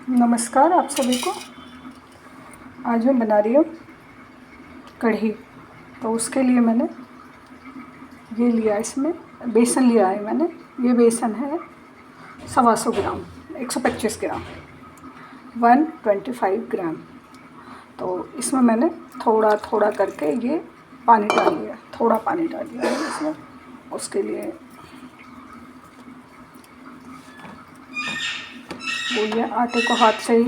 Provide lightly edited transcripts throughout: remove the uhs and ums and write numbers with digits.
नमस्कार आप सभी को। आज मैं बना रही हूँ कढ़ी। तो उसके लिए मैंने ये लिया, इसमें बेसन लिया है मैंने। ये बेसन है 125 ग्राम, 125 ग्राम, 125 ग्राम। तो इसमें मैंने थोड़ा थोड़ा करके ये पानी डाल लिया, थोड़ा पानी डाल लिया है इसमें। उसके लिए वो ये आटे को हाथ से ही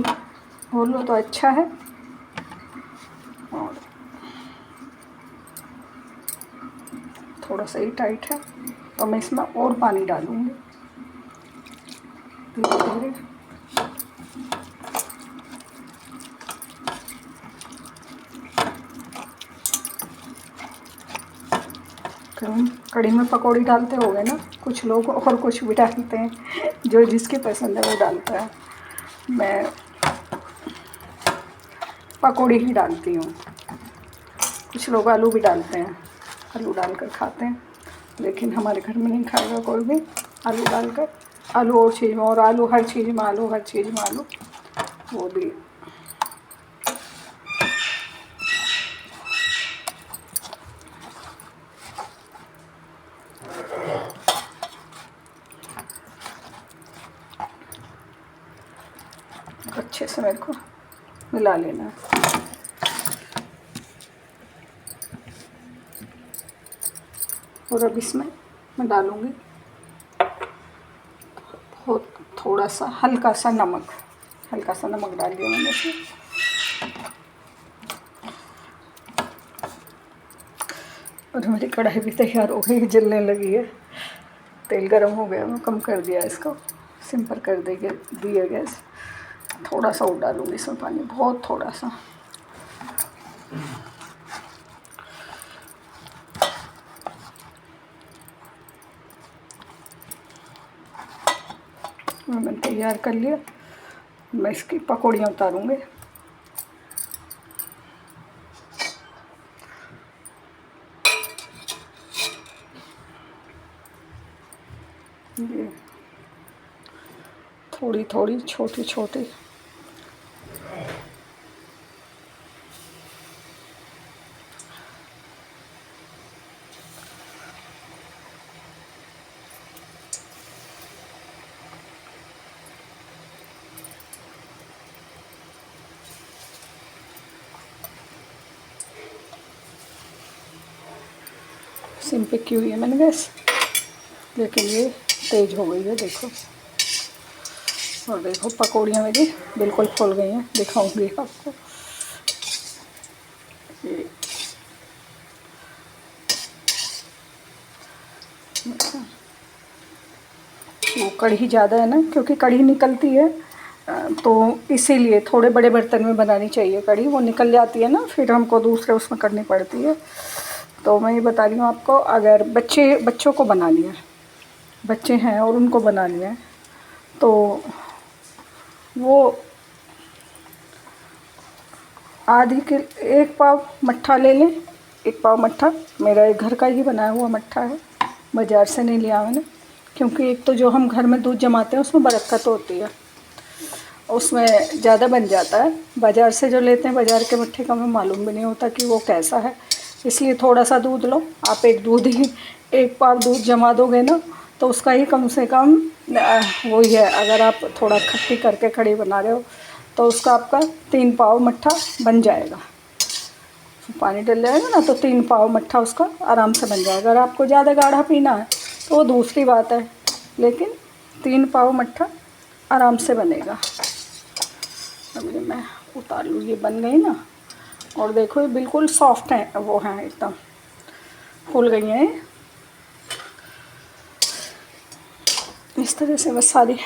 घोल लो तो अच्छा है। और थोड़ा सा ही टाइट है तो मैं इसमें और पानी डालूँगी धीरे धीरे। कढ़ी में पकौड़ी डालते होंगे ना कुछ लोग, और कुछ भी डालते हैं, जो जिसकी पसंद है वो डालता है। मैं पकौड़ी ही डालती हूँ। कुछ लोग आलू भी डालते हैं, आलू डालकर खाते हैं, लेकिन हमारे घर में नहीं खाएगा कोई भी आलू डालकर। आलू और चीज़ में, और आलू हर चीज़ में आलू, हर चीज़ में आलू, वो भी। अच्छे से मेरे को मिला लेना है। और अब इसमें मैं डालूँगी बहुत थोड़ा सा हल्का सा नमक डाल दिया मैंने इसमें। और मेरी कढ़ाई भी तैयार हो गई, जलने लगी है। तेल गरम हो गया, मैं कम कर दिया इसको, सिंपल कर दिया गैस। थोड़ा सा और डालूँगी इसमें पानी, बहुत थोड़ा सा। मैंने तैयार कर लिया। मैं इसकी पकौड़ियाँ उतारूँगी। ये थोड़ी थोड़ी छोटी छोटी सिम पे की हुई है मैंने गैस, लेकिन ये तेज़ हो गई है देखो। और देखो पकौड़ियाँ मेरी बिल्कुल फूल गई हैं, दिखाऊंगी आपको। ये वो कढ़ी ज़्यादा है ना, क्योंकि कढ़ी निकलती है, तो इसीलिए थोड़े बड़े बर्तन में बनानी चाहिए कढ़ी। वो निकल जाती है ना, फिर हमको दूसरे उसमें करनी पड़ती है। तो मैं ये बता रही हूँ आपको, अगर बच्चों को बनानी है, बच्चे हैं और उनको बनानी है, तो वो आधी के 1 पाव मट्ठा ले लें। 1 पाव मट्ठा मेरा एक घर का ही बनाया हुआ मट्ठा है, बाज़ार से नहीं लिया मैंने। क्योंकि एक तो जो हम घर में दूध जमाते हैं उसमें बरक्कत होती है, उसमें ज़्यादा बन जाता है। बाज़ार से जो लेते हैं, बाज़ार के मट्ठे का हमें मालूम भी नहीं होता कि वो कैसा है। इसलिए थोड़ा सा दूध लो आप। 1 पाव दूध जमा दोगे ना, तो उसका ही कम से कम वही है। अगर आप थोड़ा खट्टी करके कढ़ी बना रहे हो तो उसका आपका 3 पाव मट्ठा बन जाएगा। पानी डल जाएगा ना, तो 3 पाव मट्ठा उसका आराम से बन जाएगा। अगर आपको ज़्यादा गाढ़ा पीना है तो वो दूसरी बात है, लेकिन 3 पाव मट्ठा आराम से बनेगा। अभी मैं उतार लूँ, ये बन गई ना। और देखो ये बिल्कुल सॉफ्ट है, वो हैं एकदम फूल गई हैं इस तरह से बस सारी।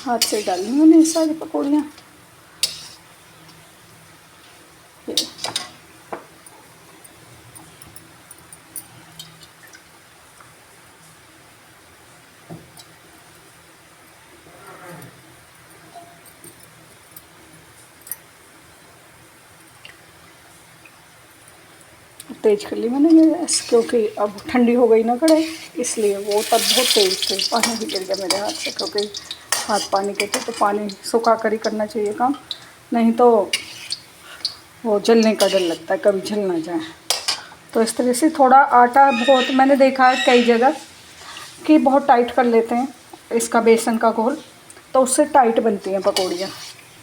हाथ से डाली मैंने ये सारी पकौड़ियाँ। तेज़ कर ली मैंने ये गैस, क्योंकि अब ठंडी हो गई ना कढ़ाई, इसलिए वो तब बहुत तेज़ थे। पानी भी गिर गया मेरे हाथ से, क्योंकि हाथ पानी के थे, तो पानी सुखा कर ही करना चाहिए काम, नहीं तो वो जलने का डर लगता है, कभी जल ना जाए। तो इस तरह से थोड़ा आटा, बहुत मैंने देखा है कई जगह कि बहुत टाइट कर लेते हैं इसका बेसन का घोल, तो उससे टाइट बनती हैं पकौड़ियाँ।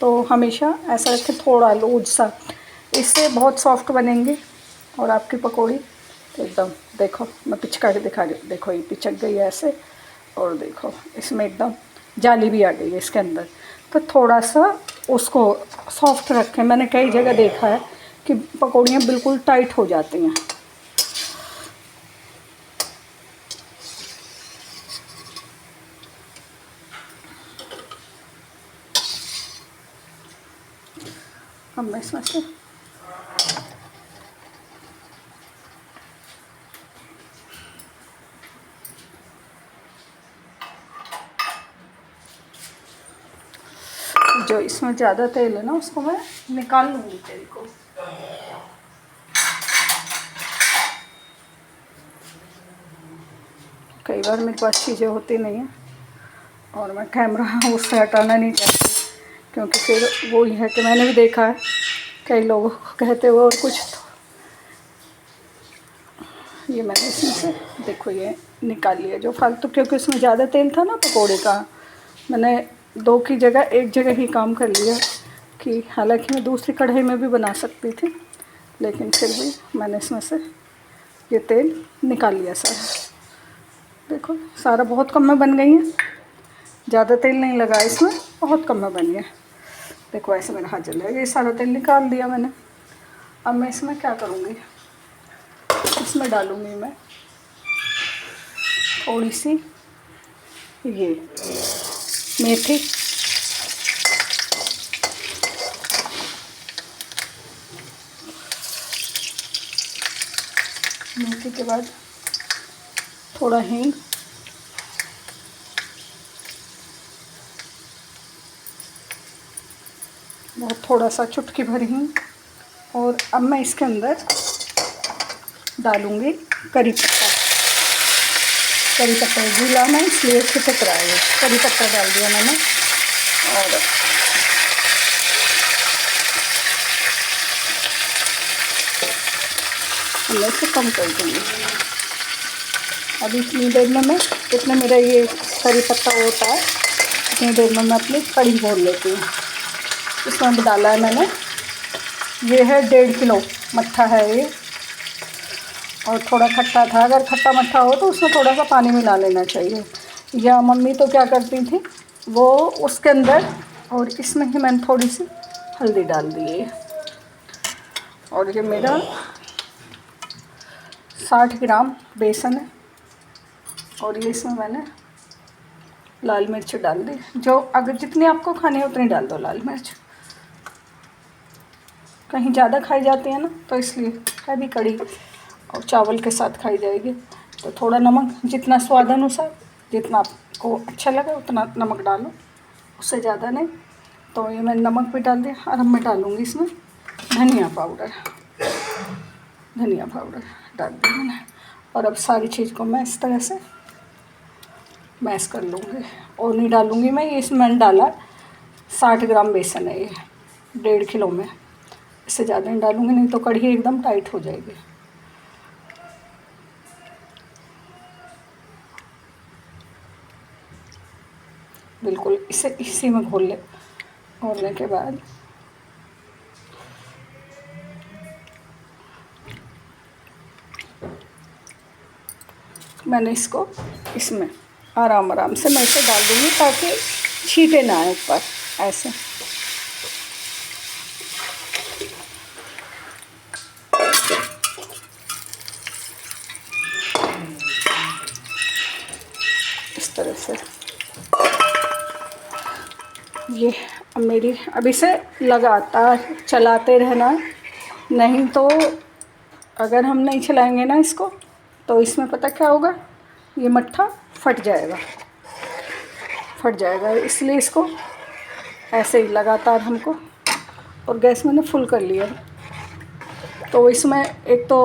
तो हमेशा ऐसा रखें थोड़ा लूज सा, इससे बहुत सॉफ्ट बनेंगी और आपकी पकौड़ी एकदम, देखो मैं पिचकारी दिखा रही हूँ, देखो ये पिचक गई है ऐसे, और देखो इसमें एकदम जाली भी आ गई है इसके अंदर। तो थोड़ा सा उसको सॉफ्ट रखें, मैंने कई जगह देखा है कि पकौड़ियाँ बिल्कुल टाइट हो जाती हैं। अब मैं इसमें से जो इसमें ज़्यादा तेल है ना, उसको मैं निकाल लूँगी तेल को। कई बार मेरे पास चीज़ें होती नहीं हैं और मैं कैमरा उससे हटाना नहीं चाहती, क्योंकि फिर वो ही है कि मैंने भी देखा है कई लोगों को कहते हुए और कुछ। तो ये मैंने इसमें से देखो ये निकाल लिया जो फालतू, क्योंकि उसमें ज़्यादा तेल था ना पकोड़े का। मैंने दो की जगह एक जगह ही काम कर लिया, कि हालांकि मैं दूसरी कढ़ाई में भी बना सकती थी, लेकिन फिर भी मैंने इसमें से ये तेल निकाल लिया सारा। देखो सारा बहुत कम में बन गई है, ज़्यादा तेल नहीं लगा इसमें, बहुत कम में बन गया। देखो ऐसे मेरा हाथ जल रहा है, ये सारा तेल निकाल दिया मैंने। अब मैं इसमें क्या करूँगी, इसमें डालूँगी मैं थोड़ी सी ये मेथी, मेथी के बाद थोड़ा हींग, बहुत थोड़ा सा चुटकी भर हींग। और अब मैं इसके अंदर डालूँगी करी पत्ता। करी पत्ता गीला मैं इसलिए छिटक रहा है, करी पत्ता डाल दिया मैंने। और मैं इसे कम कर दूँगी। अभी इतनी देर में मैं, इतने मेरा ये करी पत्ता होता है, इतनी देर में मैं अपनी कढ़ी भून लेती हूँ। इसमें भी डाला है मैंने, ये है 1.5 किलो मट्ठा है ये, और थोड़ा खट्टा था। अगर खट्टा मट्ठा हो तो उसमें थोड़ा सा पानी मिला लेना चाहिए। या मम्मी तो क्या करती थी, वो उसके अंदर और इसमें ही मैंने थोड़ी सी हल्दी डाल दी है। और ये मेरा 60 ग्राम बेसन है, और ये इसमें मैंने लाल मिर्च डाल दी। जो अगर जितनी आपको खानी है उतनी डाल दो लाल मिर्च, कहीं ज़्यादा खाई जाती है ना, तो इसलिए है भी कड़ी और चावल के साथ खाई जाएगी। तो थोड़ा नमक जितना स्वाद अनुसार, जितना आपको अच्छा लगे उतना नमक डालो, उससे ज़्यादा नहीं। तो ये मैंने नमक भी डाल दिया। और अब मैं डालूँगी इसमें धनिया पाउडर, धनिया पाउडर डाल दिया मैंने। और अब सारी चीज़ को मैं इस तरह से मैश कर लूँगी। और नहीं डालूँगी मैं, ये इसमें मैंने डाला 60 ग्राम बेसन है ये 1.5 किलो में, इससे ज़्यादा नहीं डालूँगी, नहीं तो कढ़ी एकदम टाइट हो जाएगी। बिल्कुल इसे इसी में घोलने के बाद मैंने इसको इसमें आराम से मैं इसे डाल दूँगी, ताकि छींटे ना आए ऊपर ऐसे। इस तरह से ये मेरी, अब इसे लगातार चलाते रहना, नहीं तो अगर हम नहीं चलाएंगे ना इसको, तो इसमें पता क्या होगा, ये मट्ठा फट जाएगा। इसलिए इसको ऐसे ही लगातार हमको, और गैस मैंने फुल कर लिया है, तो इसमें एक तो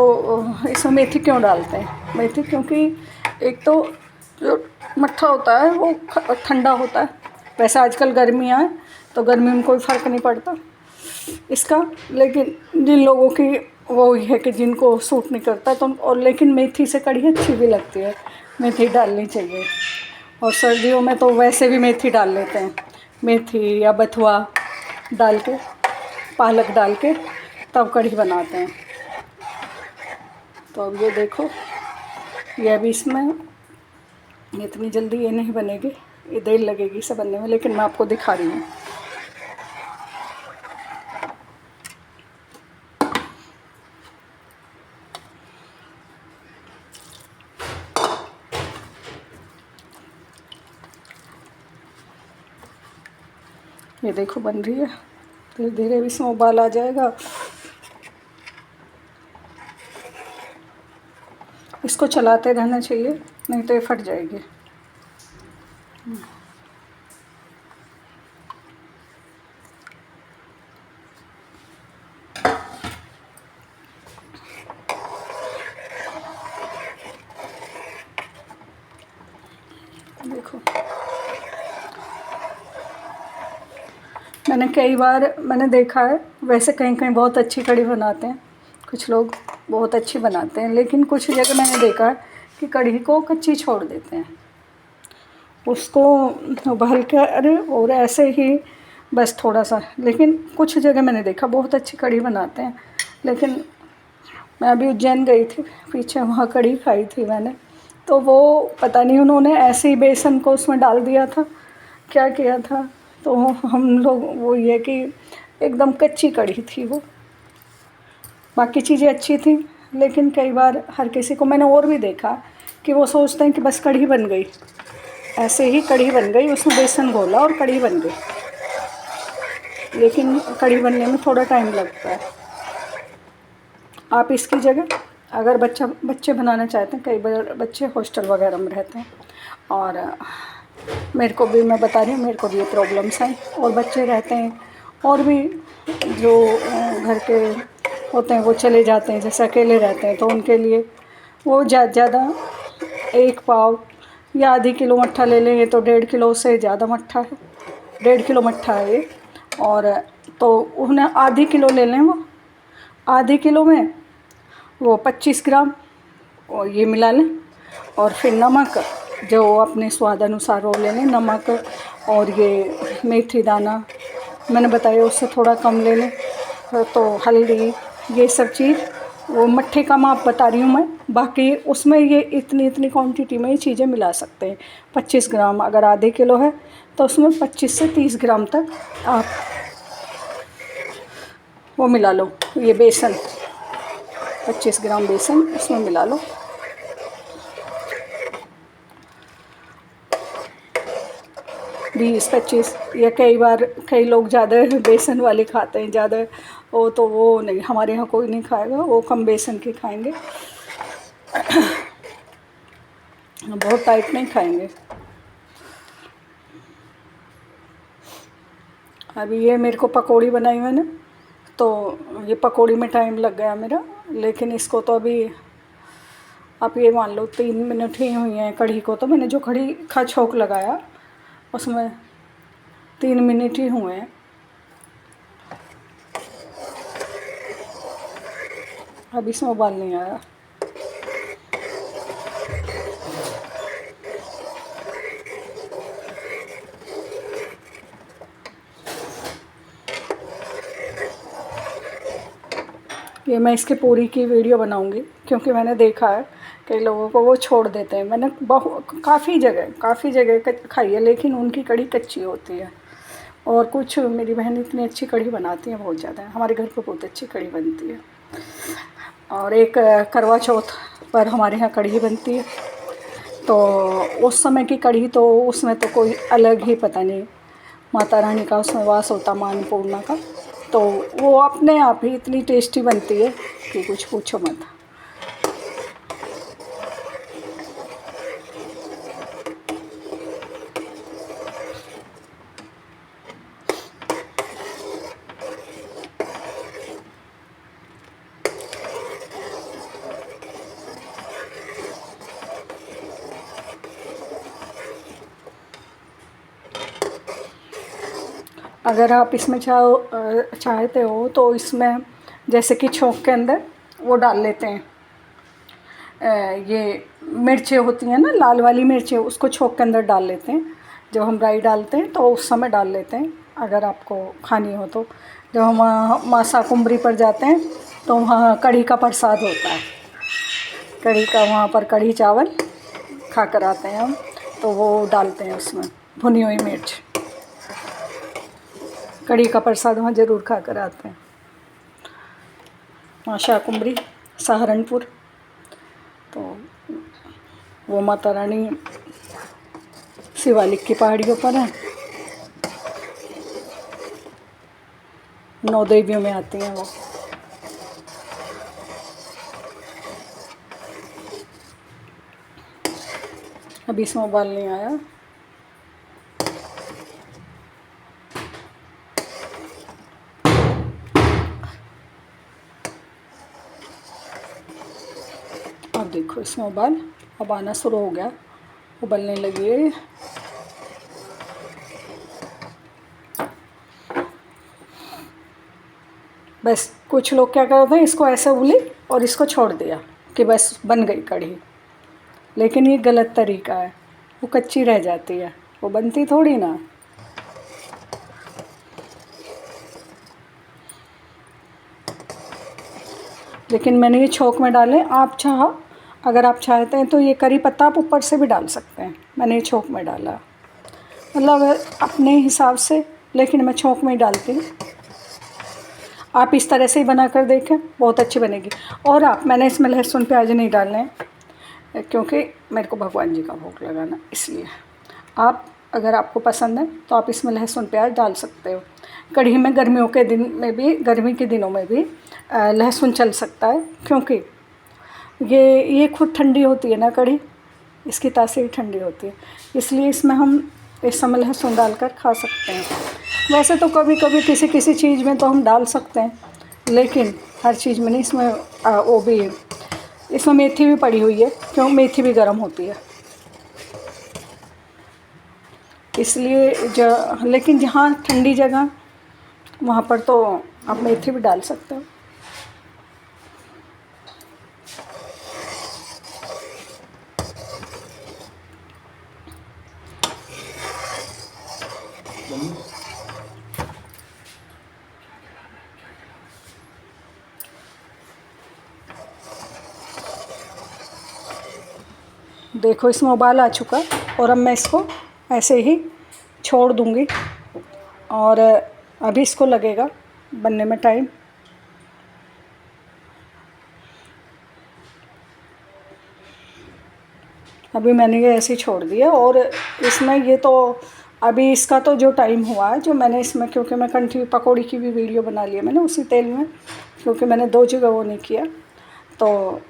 इसमें मेथी क्यों डालते हैं, मेथी क्योंकि एक तो जो मट्ठा होता है वो ठंडा होता है। वैसे आजकल गर्मियाँ हैं तो गर्मी में कोई फ़र्क नहीं पड़ता इसका, लेकिन जिन लोगों की वो है कि जिनको सूट नहीं करता तो और लेकिन मेथी से कढ़ी अच्छी भी लगती है, मेथी डालनी चाहिए। और सर्दियों में तो वैसे भी मेथी डाल लेते हैं, मेथी या बथुआ डाल के, पालक डाल के तब कढ़ी बनाते हैं। तो अब ये देखो, ये अभी इसमें इतनी जल्दी ये नहीं बनेगी, ये देर लगेगी इसे बनने में, लेकिन मैं आपको दिखा रही हूँ। ये देखो बन रही है, धीरे धीरे इसमें उबाल आ जाएगा। इसको चलाते रहना चाहिए, नहीं तो ये फट जाएगी। देखो मैंने देखा है, वैसे कहीं कहीं बहुत अच्छी कढ़ी बनाते हैं, कुछ लोग बहुत अच्छी बनाते हैं, लेकिन कुछ जगह मैंने देखा है कि कढ़ी को कच्ची छोड़ देते हैं, उसको उबाल के अरे और ऐसे ही बस थोड़ा सा। लेकिन कुछ जगह मैंने देखा बहुत अच्छी कढ़ी बनाते हैं, लेकिन मैं अभी उज्जैन गई थी पीछे, वहाँ कढ़ी खाई थी मैंने, तो वो पता नहीं उन्होंने ऐसे ही बेसन को उसमें डाल दिया था, क्या किया था, तो हम लोग वो ये कि एकदम कच्ची कढ़ी थी वो। बाकी चीज़ें अच्छी थी, लेकिन कई बार हर किसी को मैंने और भी देखा कि वो सोचते हैं कि बस कढ़ी बन गई, ऐसे ही कढ़ी बन गई, उसमें बेसन घोला और कढ़ी बन गई, लेकिन कढ़ी बनने में थोड़ा टाइम लगता है। आप इसकी जगह अगर बच्चे बनाना चाहते हैं, कई बार बच्चे हॉस्टल वगैरह में रहते हैं, और मेरे को भी, मैं बता रही हूँ, मेरे को भी ये प्रॉब्लम्स हैं, और बच्चे रहते हैं और भी जो घर के होते हैं वो चले जाते हैं, जैसे अकेले रहते हैं, तो उनके लिए वो ज़्यादा 1 पाव या आधी किलो मट्ठा ले लें, ये तो 1.5 किलो से ज़्यादा मट्ठा है, 1.5 किलो मट्ठा है ये। और तो उन्हें आधी किलो ले लें, वो आधी किलो में वो 25 ग्राम और ये मिला लें, और फिर नमक जो अपने स्वाद अनुसार वो ले लें, नमक और ये मेथी दाना मैंने बताया उससे थोड़ा कम ले लें, तो हल्दी, ये सब चीज़, वो मट्ठे का माप बता रही हूँ मैं, बाकी उसमें ये इतनी क्वांटिटी में ये चीज़ें मिला सकते हैं। 25 ग्राम अगर आधे किलो है तो उसमें 25 से 30 ग्राम तक आप वो मिला लो, ये बेसन 25 ग्राम बेसन इसमें मिला लो। 20-25, या कई लोग ज़्यादा बेसन वाले खाते हैं, ज़्यादा वो तो वो नहीं, हमारे यहाँ कोई नहीं खाएगा, वो कम बेसन के खाएंगे, बहुत टाइट नहीं खाएंगे। अभी ये मेरे को पकौड़ी बनाई मैंने, तो ये पकौड़ी में टाइम लग गया मेरा, लेकिन इसको तो अभी आप ये मान लो 3 मिनट ही हुई हैं कढ़ी को, तो मैंने जो कढ़ी का छोंक लगाया उसमें 3 मिनट ही हुए हैं। अब इसमें उबाल नहीं आया। ये मैं इसकी पूरी की वीडियो बनाऊंगी, क्योंकि मैंने देखा है कई लोगों को वो छोड़ देते हैं, मैंने काफ़ी जगह खाई है, लेकिन उनकी कढ़ी कच्ची होती है। और कुछ मेरी बहन इतनी अच्छी कढ़ी बनाती हैं, बहुत ज़्यादा, हमारे घर पर बहुत अच्छी कढ़ी बनती है। और एक करवा चौथ पर हमारे यहाँ कढ़ी बनती है, तो उस समय की कढ़ी तो उसमें तो कोई अलग ही, पता नहीं माता रानी का उसमें वास होता, माँ अन्नपूर्णा का, तो वो अपने आप ही इतनी टेस्टी बनती है कि कुछ पूछो मत। अगर आप इसमें चाहते हो तो इसमें जैसे कि छोंक के अंदर वो डाल लेते हैं, ये मिर्चें होती हैं ना, लाल वाली मिर्चें, उसको छोंक के अंदर डाल लेते हैं। जब हम राई डालते हैं तो उस समय डाल लेते हैं अगर आपको खानी हो तो। जब हम माँ शाकुंभरी पर जाते हैं तो वहाँ कढ़ी का प्रसाद होता है, कढ़ी का, वहाँ पर कढ़ी चावल खा कर आते हैं हम, तो वो डालते हैं उसमें भुनी हुई मिर्च। कढ़ी का प्रसाद वहाँ ज़रूर खा कर आते हैं। माँ शाकुंभरी सहारनपुर, तो वो माता रानी शिवालिक की पहाड़ियों पर है, 9 देवियों में आती हैं वो। अभी इसमें उबाल नहीं आया। अब देखो इसमें उबाल अब आना शुरू हो गया, उबलने लगी है। बस कुछ लोग क्या करते हैं, इसको ऐसे उबली और इसको छोड़ दिया कि बस बन गई कढ़ी, लेकिन ये गलत तरीका है, वो कच्ची रह जाती है, वो बनती थोड़ी ना। लेकिन मैंने ये छोंक में डाले। अगर आप चाहते हैं तो ये करी पत्ता आप ऊपर से भी डाल सकते हैं, मैंने ये छोंक में डाला, मतलब अपने हिसाब से, लेकिन मैं छोंक में ही डालती हूँ। आप इस तरह से ही बना कर देखें, बहुत अच्छी बनेगी। और मैंने इसमें लहसुन प्याज नहीं डालने हैं क्योंकि मेरे को भगवान जी का भोग लगाना, इसलिए। आप अगर आपको पसंद है तो आप इसमें लहसुन प्याज डाल सकते हो। कढ़ी में गर्मियों के दिन में भी, गर्मी के दिनों में भी लहसुन चल सकता है, क्योंकि ये खुद ठंडी होती है ना कढ़ी, इसकी तासीर ठंडी होती है, इसलिए इसमें हम इस समय लहसुन डालकर खा सकते हैं। वैसे तो कभी कभी किसी किसी चीज़ में तो हम डाल सकते हैं, लेकिन हर चीज़ में नहीं। इसमें वो भी, इसमें मेथी भी पड़ी हुई है, क्यों, मेथी भी गर्म होती है, इसलिए लेकिन जहाँ ठंडी जगह वहाँ पर तो आप मेथी भी डाल सकते हो। देखो इसमें उबाल आ चुका, और अब मैं इसको ऐसे ही छोड़ दूँगी, और अभी इसको लगेगा बनने में टाइम। अभी मैंने ये ऐसे ही छोड़ दिया, और इसमें ये तो अभी इसका तो जो टाइम हुआ है, जो मैंने इसमें, क्योंकि मैं कंटिन्यू पकौड़ी की भी वीडियो बना ली है मैंने उसी तेल में, क्योंकि मैंने 2 जगह वो नहीं किया, तो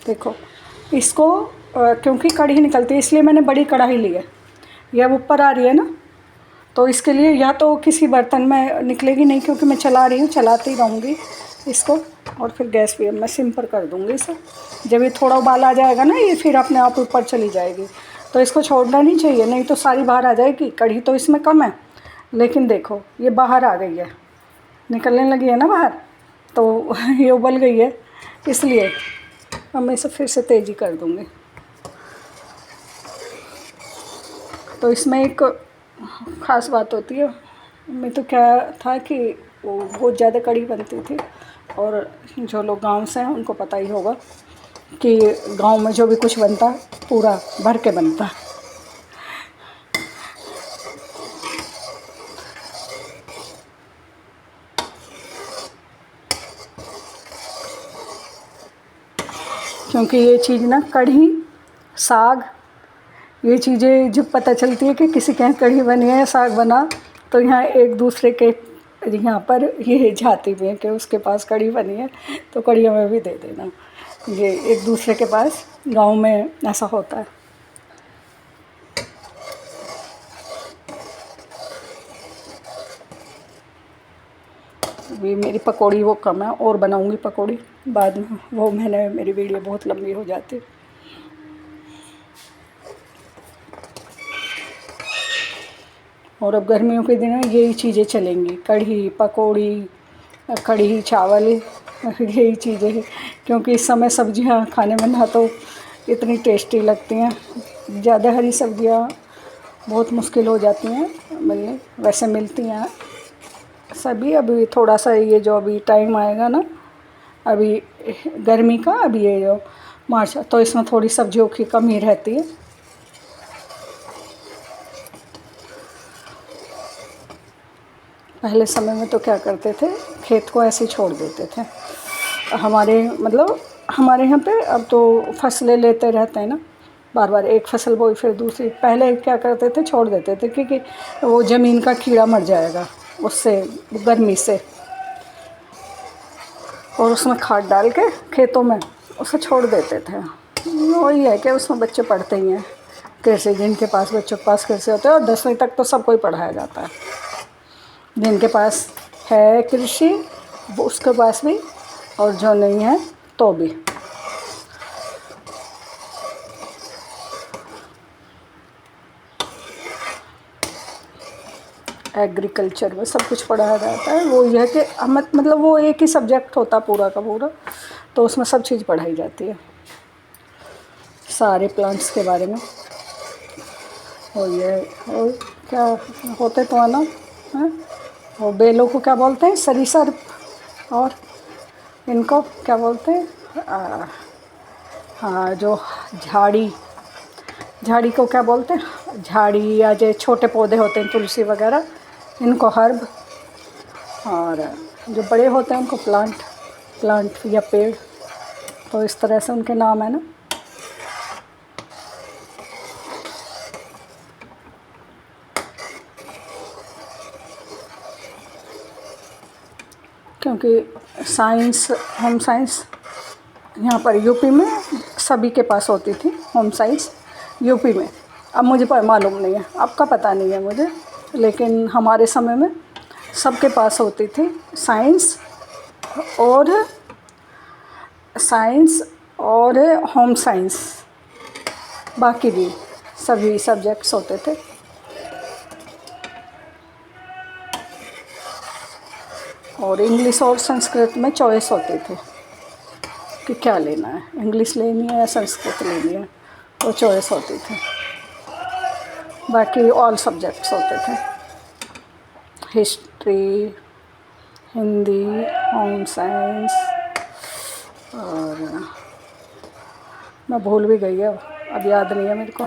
देखो इसको क्योंकि कढ़ी निकलती है, इसलिए मैंने बड़ी कढ़ाई ली है। ये अब ऊपर आ रही है ना, तो इसके लिए या तो किसी बर्तन में निकलेगी नहीं, क्योंकि मैं चला रही हूँ, चलाती रहूँगी इसको, और फिर गैस भी मैं सिम पर कर दूँगी इसे। जब ये थोड़ा उबाल आ जाएगा ना, ये फिर अपने आप ऊपर चली जाएगी, तो इसको छोड़ना नहीं चाहिए, नहीं तो सारी बाहर आ जाएगी। कढ़ी तो इसमें कम है, लेकिन देखो ये बाहर आ गई है, निकलने लगी है ना बाहर, तो ये उबल गई है, इसलिए अब मैं इसे फिर से तेज़ी कर दूँगी। तो इसमें एक ख़ास बात होती है, मैं तो क्या था कि वो बहुत ज़्यादा कड़ी बनती थी, और जो लोग गांव से हैं उनको पता ही होगा कि गांव में जो भी कुछ बनता है पूरा भर के बनता है। क्योंकि ये चीज़ ना, कढ़ी, साग, ये चीज़ें जब पता चलती है कि किसी के यहाँ कढ़ी बनी है या साग बना, तो यहाँ एक दूसरे के यहाँ पर ये जाती भी है कि उसके पास कढ़ी बनी है तो कढ़ी हमें भी दे देना। ये एक दूसरे के पास गांव में ऐसा होता है। अभी मेरी पकौड़ी वो कम है, और बनाऊंगी पकौड़ी बाद में, वो मैंने मेरी वीडियो बहुत लंबी हो जाती। और अब गर्मियों के दिन में यही चीज़ें चलेंगी, कढ़ी पकौड़ी कढ़ी चावल यही चीज़ें हैं, क्योंकि इस समय सब्जियां खाने में ना तो इतनी टेस्टी लगती हैं, ज़्यादा हरी सब्जियां बहुत मुश्किल हो जाती हैं मिलनी, वैसे मिलती हैं सभी। अभी थोड़ा सा ये जो अभी टाइम आएगा ना अभी गर्मी का, अभी ये जो मार्च, तो इसमें थोड़ी सब्जियों की कमी रहती है। पहले समय में तो क्या करते थे, खेत को ऐसे ही छोड़ देते थे। हमारे मतलब हमारे यहाँ पे अब तो फसलें लेते रहते हैं ना, बार बार एक फसल बोई फिर दूसरी। पहले क्या करते थे, छोड़ देते थे क्योंकि वो ज़मीन का कीड़ा मर जाएगा उससे, गर्मी से, और उसमें खाद डाल के खेतों में उसे छोड़ देते थे। वही है कि उसमें बच्चे पढ़ते ही हैं कृषि, जिनके पास बच्चों के पास कृषि होते हैं, और 10वीं तक तो सबको ही पढ़ाया जाता है। जिनके पास है कृषि वो उसके पास भी, और जो नहीं है तो भी। एग्रीकल्चर में सब कुछ पढ़ाया जाता है। वो यह कि मतलब वो एक ही सब्जेक्ट होता पूरा का पूरा, तो उसमें सब चीज़ पढ़ाई जाती है, सारे प्लांट्स के बारे में। और ये और क्या होते तो ना, हैं वो बेलों को क्या बोलते हैं, सरीसर, और इनको क्या बोलते हैं, हाँ जो झाड़ी, झाड़ी को क्या बोलते हैं, झाड़ी या जो छोटे पौधे होते हैं तुलसी वगैरह, इनको हर्ब, और जो बड़े होते हैं उनको प्लांट या पेड़, तो इस तरह से उनके नाम है ना। क्योंकि साइंस, होम साइंस यहाँ पर यूपी में सभी के पास होती थी, होम साइंस यूपी में। अब मुझे मालूम नहीं है, आपका पता नहीं है मुझे, लेकिन हमारे समय में सबके पास होती थी साइंस, और होम साइंस, बाकी भी सभी सब्जेक्ट्स होते थे। और इंग्लिश और संस्कृत में चॉइस होती थी कि क्या लेना है, इंग्लिश लेनी है या संस्कृत लेनी है, वो चॉइस होती थी। बाकी ऑल सब्जेक्ट्स होते थे, हिस्ट्री, हिंदी, होम साइंस, और मैं भूल भी गई है, अब याद नहीं है मेरे को।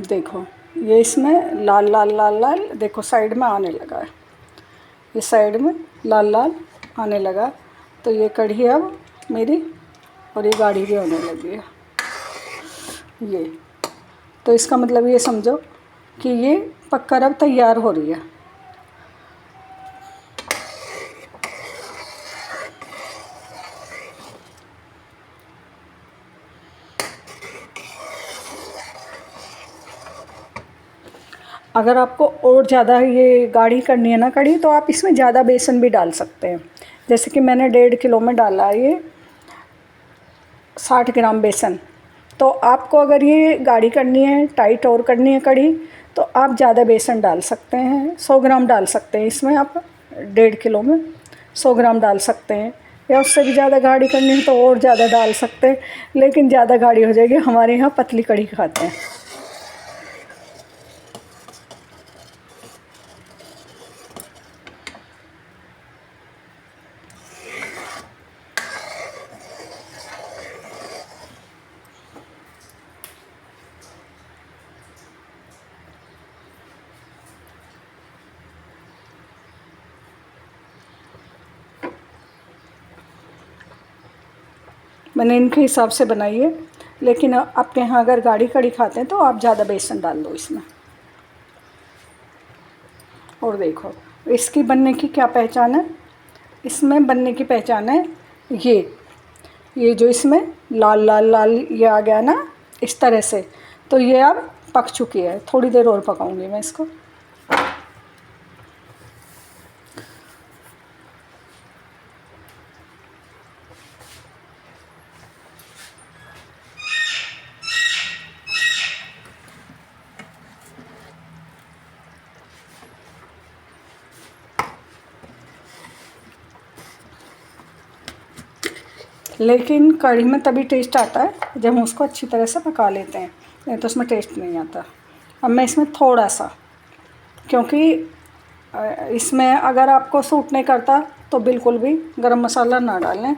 देखो ये इसमें लाल लाल लाल लाल, देखो साइड में आने लगा है, ये साइड में लाल लाल आने लगा, तो ये कढ़ी अब मेरी, और ये गाढ़ी भी होने लगी है ये। तो इसका मतलब ये समझो कि ये पककर अब तैयार हो रही है। अगर आपको और ज़्यादा ये गाढ़ी करनी है ना कढ़ी, तो आप इसमें ज़्यादा बेसन भी डाल सकते हैं। जैसे कि मैंने 1.5 किलो में डाला है ये 60 ग्राम बेसन, तो आपको अगर ये गाढ़ी करनी है, टाइट और करनी है कढ़ी, तो आप ज़्यादा बेसन डाल सकते हैं, 100 ग्राम डाल सकते हैं इसमें आप, 1.5 किलो में 100 ग्राम डाल सकते हैं, या उससे भी ज़्यादा गाढ़ी करनी है तो और ज़्यादा डाल सकते हैं, लेकिन ज़्यादा गाढ़ी हो जाएगी। हमारे यहाँ पतली कढ़ी खाते हैं। मैंने इनके हिसाब से बनाई है। लेकिन आपके यहाँ अगर गाढ़ी कड़ी खाते हैं तो आप ज़्यादा बेसन डाल दो इसमें। और देखो इसकी बनने की क्या पहचान है, इसमें बनने की पहचान है ये जो इसमें लाल लाल लाल ये आ गया ना इस तरह से, तो ये अब पक चुकी है। थोड़ी देर और पकाऊंगी मैं इसको। लेकिन कढ़ी में तभी टेस्ट आता है जब हम उसको अच्छी तरह से पका लेते हैं, नहीं तो उसमें टेस्ट नहीं आता। अब मैं इसमें थोड़ा सा, क्योंकि इसमें अगर आपको सूट नहीं करता तो बिल्कुल भी गरम मसाला ना डालें,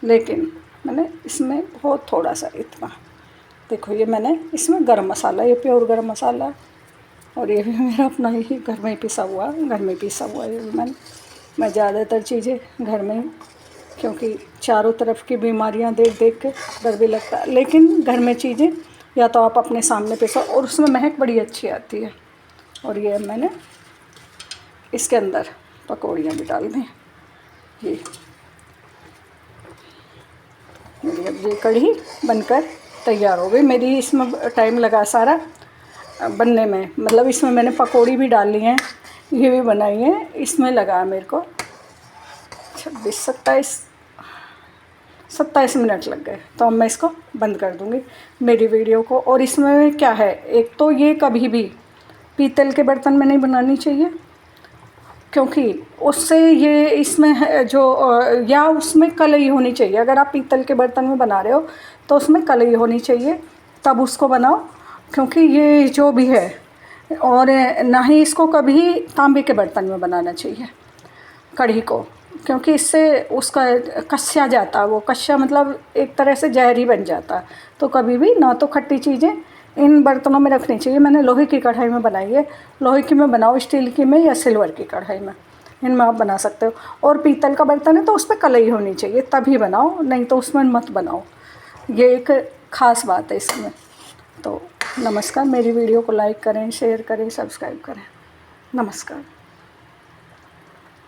लेकिन मैंने इसमें बहुत थोड़ा सा इतना, देखो ये मैंने इसमें गरम मसाला, ये प्योर गरम मसाला, और ये भी मेरा अपना ही घर में पिसा हुआ ये भी मैं ज़्यादातर चीज़ें घर में ही, क्योंकि चारों तरफ की बीमारियां देख देख के डर भी लगता है। लेकिन घर में चीज़ें या तो आप अपने सामने पिसो और उसमें महक बड़ी अच्छी आती है। और ये मैंने इसके अंदर पकौड़ियाँ भी डाल दी। ये मेरी अब ये कढ़ी बनकर तैयार हो गई। मेरी इसमें टाइम लगा सारा बनने में, मतलब इसमें मैंने पकौड़ी भी डाल ली हैं, ये भी बनाई है, इसमें लगा मेरे को 27 मिनट लग गए। तो अब मैं इसको बंद कर दूँगी मेरी वीडियो को। और इसमें क्या है, एक तो ये कभी भी पीतल के बर्तन में नहीं बनानी चाहिए, क्योंकि उससे ये इसमें जो या उसमें कलई होनी चाहिए। अगर आप पीतल के बर्तन में बना रहे हो तो उसमें कलई होनी चाहिए, तब उसको बनाओ, क्योंकि ये जो भी है। और ना ही इसको कभी तांबे के बर्तन में बनाना चाहिए कढ़ी को, क्योंकि इससे उसका कस्या जाता है, वो कस्या मतलब एक तरह से जहर ही बन जाता है। तो कभी भी ना तो खट्टी चीज़ें इन बर्तनों में रखनी चाहिए। मैंने लोहे की कढ़ाई में बनाई है, लोहे की में बनाओ, स्टील की में या सिल्वर की कढ़ाई में, इनमें आप बना सकते हो। और पीतल का बर्तन है तो उस पर कलई होनी चाहिए, तभी बनाओ, नहीं तो उसमें मत बनाओ। ये एक ख़ास बात है इसमें। तो नमस्कार, मेरी वीडियो को लाइक करें, शेयर करें, सब्सक्राइब करें। नमस्कार।